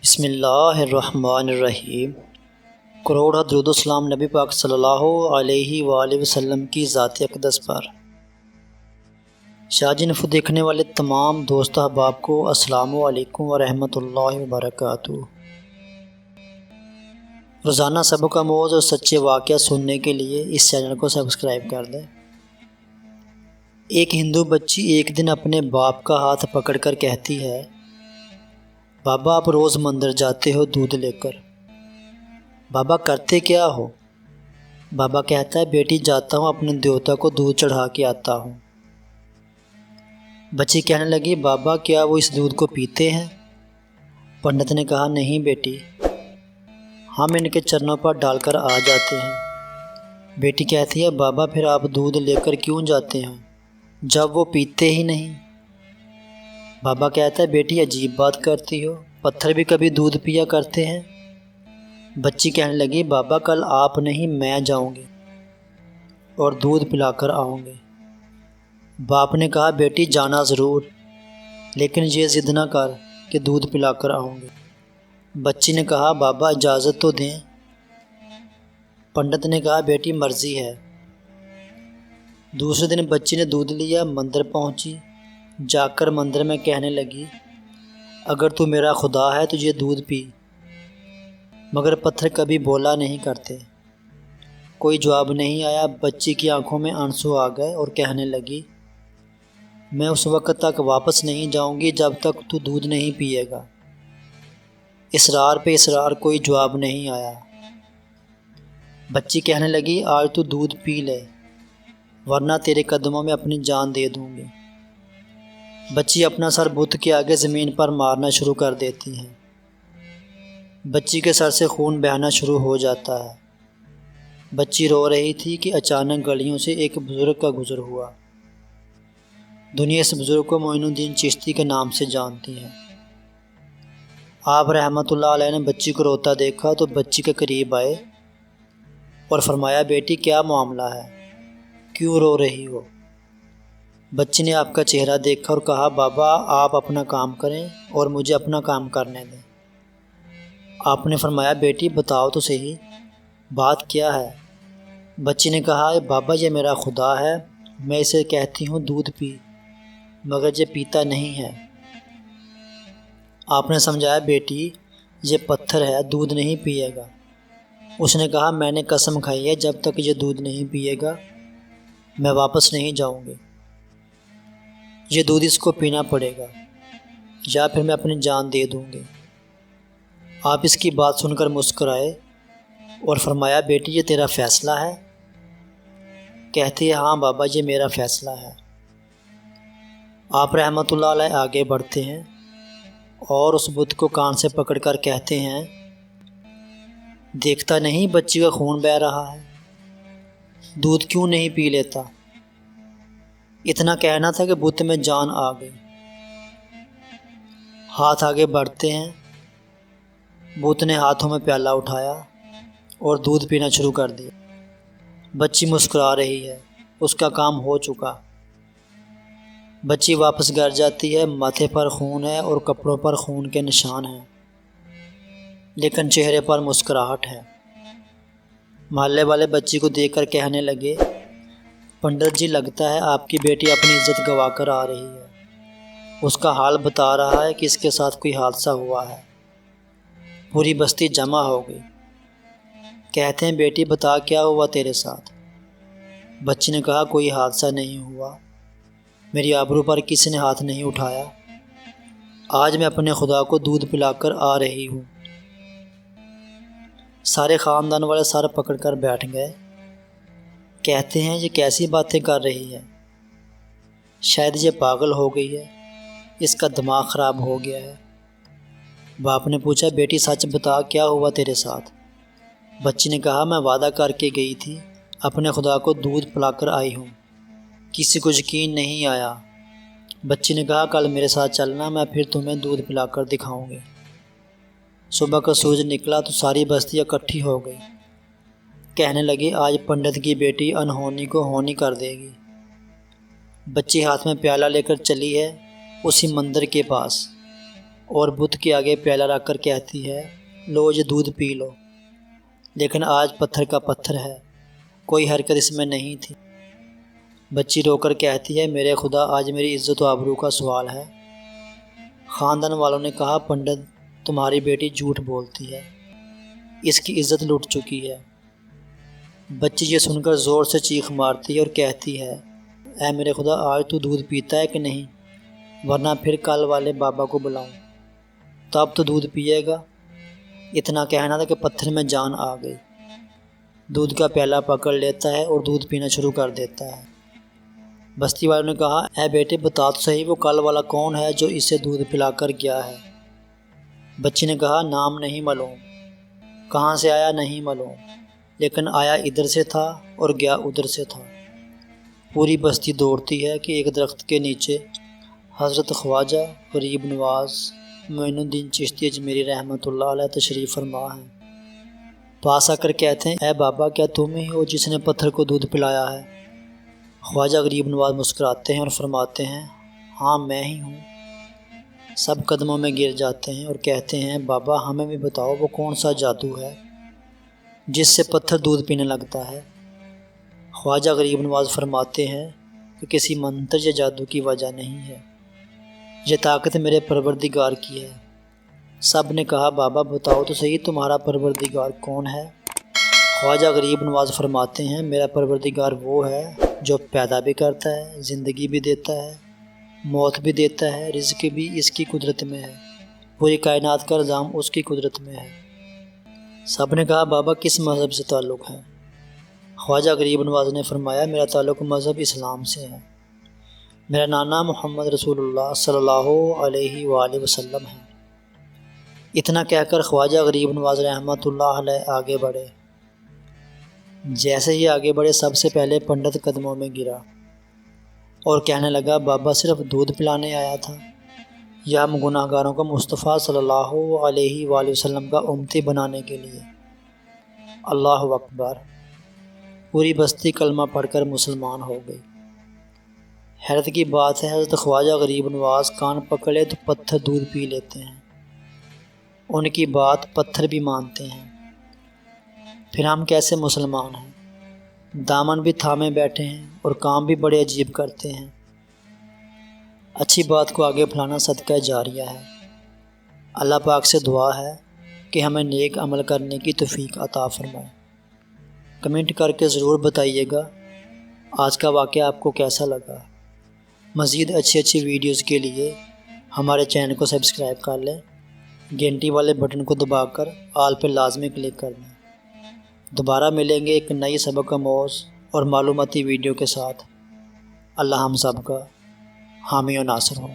بسم اللہ الرحمن الرحیم۔ کروڑ درود و سلام نبی پاک صلی اللہ علیہ وآلہ وسلم کی ذات اقدس پر۔ شاہ انفو دیکھنے والے تمام دوست احباب کو السلام علیکم ورحمۃ اللہ وبرکاتہ۔ روزانہ سبق آموز اور سچے واقعہ سننے کے لیے اس چینل کو سبسکرائب کر دیں۔ ایک ہندو بچی ایک دن اپنے باپ کا ہاتھ پکڑ کر کہتی ہے، بابا آپ روز مندر جاتے ہو دودھ لے کر، بابا کرتے کیا ہو؟ بابا کہتا ہے، بیٹی جاتا ہوں اپنے دیوتا کو دودھ چڑھا کے آتا ہوں۔ بچی کہنے لگی، بابا کیا وہ اس دودھ کو پیتے ہیں؟ پنڈت نے کہا، نہیں بیٹی، ہم ان کے چرنوں پر ڈال کر آ جاتے ہیں۔ بیٹی کہتی ہے، بابا پھر آپ دودھ لے کر کیوں جاتے ہیں جب وہ پیتے ہی نہیں؟ بابا کہتا ہے، بیٹی عجیب بات کرتی ہو، پتھر بھی کبھی دودھ پیا کرتے ہیں۔ بچی کہنے لگی، بابا کل آپ نہیں میں جاؤں گی اور دودھ پلا کر آؤں گی۔ باپ نے کہا، بیٹی جانا ضرور، لیکن یہ ضد نہ کر کہ دودھ پلا کر آؤں گی۔ بچی نے کہا، بابا اجازت تو دیں۔ پنڈت نے کہا، بیٹی مرضی ہے۔ دوسرے دن بچی نے دودھ لیا، مندر پہنچی، جا کر مندر میں کہنے لگی، اگر تو میرا خدا ہے تو یہ دودھ پی۔ مگر پتھر کبھی بولا نہیں کرتے۔ کوئی جواب نہیں آیا۔ بچی کی آنکھوں میں آنسو آ گئے اور کہنے لگی، میں اس وقت تک واپس نہیں جاؤں گی جب تک تو دودھ نہیں پیے گا۔ اصرار پہ اصرار، کوئی جواب نہیں آیا۔ بچی کہنے لگی، آج تو دودھ پی لے ورنہ تیرے قدموں میں اپنی جان دے دوں گی۔ بچی اپنا سر بت کے آگے زمین پر مارنا شروع کر دیتی ہے۔ بچی کے سر سے خون بہنا شروع ہو جاتا ہے۔ بچی رو رہی تھی کہ اچانک گلیوں سے ایک بزرگ کا گزر ہوا۔ دنیا اس بزرگ کو معین الدین چشتی کے نام سے جانتی ہے۔ آپ رحمۃ اللہ علیہ نے بچی کو روتا دیکھا تو بچی کے قریب آئے اور فرمایا، بیٹی کیا معاملہ ہے، کیوں رو رہی ہو؟ بچی نے آپ کا چہرہ دیکھا اور کہا، بابا آپ اپنا کام کریں اور مجھے اپنا کام کرنے دیں۔ آپ نے فرمایا، بیٹی بتاؤ تو صحیح، بات کیا ہے؟ بچی نے کہا، بابا یہ میرا خدا ہے، میں اسے کہتی ہوں دودھ پی، مگر یہ پیتا نہیں ہے۔ آپ نے سمجھایا، بیٹی یہ پتھر ہے، دودھ نہیں پیے گا۔ اس نے کہا، میں نے قسم کھائی ہے جب تک یہ دودھ نہیں پیے گا میں واپس نہیں جاؤں گی۔ یہ دودھ اس کو پینا پڑے گا یا پھر میں اپنی جان دے دوں گی۔ آپ اس کی بات سن کر مسکرائے اور فرمایا، بیٹی یہ تیرا فیصلہ ہے؟ کہتی ہے، ہاں بابا یہ میرا فیصلہ ہے۔ آپ رحمۃ اللہ علیہ آگے بڑھتے ہیں اور اس بت کو کان سے پکڑ کر کہتے ہیں، دیکھتا نہیں بچی کا خون بہہ رہا ہے، دودھ کیوں نہیں پی لیتا؟ اتنا کہنا تھا کہ بت میں جان آ گئی۔ ہاتھ آگے بڑھتے ہیں، بت نے ہاتھوں میں پیالہ اٹھایا اور دودھ پینا شروع کر دیا۔ بچی مسکرا رہی ہے، اس کا کام ہو چکا۔ بچی واپس گھر جاتی ہے، ماتھے پر خون ہے اور کپڑوں پر خون کے نشان ہیں، لیکن چہرے پر مسکراہٹ ہے۔ محلے والے بچی کو دیکھ کر کہنے لگے، پنڈت جی لگتا ہے آپ کی بیٹی اپنی عزت گوا کر آ رہی ہے، اس کا حال بتا رہا ہے کہ اس کے ساتھ کوئی حادثہ ہوا ہے۔ پوری بستی جمع ہو گئی۔ کہتے ہیں، بیٹی بتا کیا ہوا تیرے ساتھ؟ بچی نے کہا، کوئی حادثہ نہیں ہوا، میری آبرو پر کسی نے ہاتھ نہیں اٹھایا، آج میں اپنے خدا کو دودھ پلا کر آ رہی ہوں۔ سارے خاندان والے سر پکڑ کر بیٹھ گئے۔ کہتے ہیں، یہ کیسی باتیں کر رہی ہے، شاید یہ پاگل ہو گئی ہے، اس کا دماغ خراب ہو گیا ہے۔ باپ نے پوچھا، بیٹی سچ بتا کیا ہوا تیرے ساتھ؟ بچی نے کہا، میں وعدہ کر کے گئی تھی، اپنے خدا کو دودھ پلا کر آئی ہوں، کسی کو یقین نہیں آیا۔ بچی نے کہا، کل میرے ساتھ چلنا، میں پھر تمہیں دودھ پلا کر دکھاؤں گی۔ صبح کا سورج نکلا تو ساری بستی اکٹھی ہو گئی۔ کہنے لگی، آج پنڈت کی بیٹی انہونی کو ہونی کر دے گی۔ بچی ہاتھ میں پیالہ لے کر چلی ہے اسی مندر کے پاس۔ اور بت کے آگے پیالہ رکھ کر کہتی ہے لو یہ دودھ پی لو، لیکن آج پتھر کا پتھر ہے، کوئی حرکت اس میں نہیں تھی۔ بچی رو کر کہتی ہے میرے خدا آج میری عزت و آبرو کا سوال ہے۔ خاندان والوں نے کہا پنڈت تمہاری بیٹی جھوٹ بولتی ہے، اس کی عزت لٹ چکی ہے۔ بچی یہ سن کر زور سے چیخ مارتی ہے اور کہتی ہے اے میرے خدا آج تو دودھ پیتا ہے کہ نہیں، ورنہ پھر کل والے بابا کو بلاؤں، تب تو دودھ پیے گا۔ اتنا کہنا تھا کہ پتھر میں جان آ گئی، دودھ کا پیالہ پکڑ لیتا ہے اور دودھ پینا شروع کر دیتا ہے۔ بستی والوں نے کہا اے بیٹے بتا تو صحیح وہ کل والا کون ہے جو اسے دودھ پلا کر گیا ہے۔ بچی نے کہا نام نہیں معلوم، کہاں سے آیا نہیں معلوم، لیکن آیا ادھر سے تھا اور گیا ادھر سے تھا۔ پوری بستی دوڑتی ہے کہ ایک درخت کے نیچے حضرت خواجہ غریب نواز معین الدین چشتی اجمیری رحمۃ اللہ علیہ تشریف فرما ہیں۔ پاس آ کر کہتے ہیں اے بابا کیا تم ہی ہو جس نے پتھر کو دودھ پلایا ہے؟ خواجہ غریب نواز مسکراتے ہیں اور فرماتے ہیں ہاں میں ہی ہوں۔ سب قدموں میں گر جاتے ہیں اور کہتے ہیں بابا ہمیں بھی بتاؤ وہ کون سا جادو ہے جس سے پتھر دودھ پینے لگتا ہے؟ خواجہ غریب نواز فرماتے ہیں کہ کسی منتر یا جادو کی وجہ نہیں ہے، یہ طاقت میرے پروردگار کی ہے۔ سب نے کہا بابا بتاؤ تو صحیح تمہارا پروردگار کون ہے؟ خواجہ غریب نواز فرماتے ہیں میرا پروردگار وہ ہے جو پیدا بھی کرتا ہے، زندگی بھی دیتا ہے، موت بھی دیتا ہے، رزق بھی اس کی قدرت میں ہے، پوری کائنات کا نظام اس کی قدرت میں ہے۔ سب نے کہا بابا کس مذہب سے تعلق ہے؟ خواجہ غریب نواز نے فرمایا میرا تعلق مذہب اسلام سے ہے، میرا نانا محمد رسول اللہ صلی اللہ علیہ وآلہ وسلم ہے۔ اتنا کہہ کر خواجہ غریب نواز رحمۃ اللہ علیہ آگے بڑھے۔ جیسے ہی آگے بڑھے سب سے پہلے پنڈت قدموں میں گرا اور کہنے لگا بابا صرف دودھ پلانے آیا تھا یا ہم گناہ گاروں کو مصطفیٰ صلی اللہ علیہ وآلہ وسلم کا امتی بنانے کے لیے؟ اللہ اکبر! پوری بستی کلمہ پڑھ کر مسلمان ہو گئی۔ حیرت کی بات ہے حضرت خواجہ غریب نواز کان پکڑے تو پتھر دودھ پی لیتے ہیں، ان کی بات پتھر بھی مانتے ہیں، پھر ہم کیسے مسلمان ہیں؟ دامن بھی تھامے بیٹھے ہیں اور کام بھی بڑے عجیب کرتے ہیں۔ اچھی بات کو آگے پھیلانا صدقہ جاریہ ہے۔ اللہ پاک سے دعا ہے کہ ہمیں نیک عمل کرنے کی توفیق عطا فرمائے۔ کمنٹ کر کے ضرور بتائیے گا آج کا واقعہ آپ کو کیسا لگا۔ مزید اچھی ویڈیوز کے لیے ہمارے چینل کو سبسکرائب کر لیں، گھنٹی والے بٹن کو دبا کر آل پہ لازمی کلک کر دیں۔ دوبارہ ملیں گے ایک نئی سبق آموز اور معلوماتی ویڈیو کے ساتھ۔ اللہ ہم سب کا حامی و ناصر ہو۔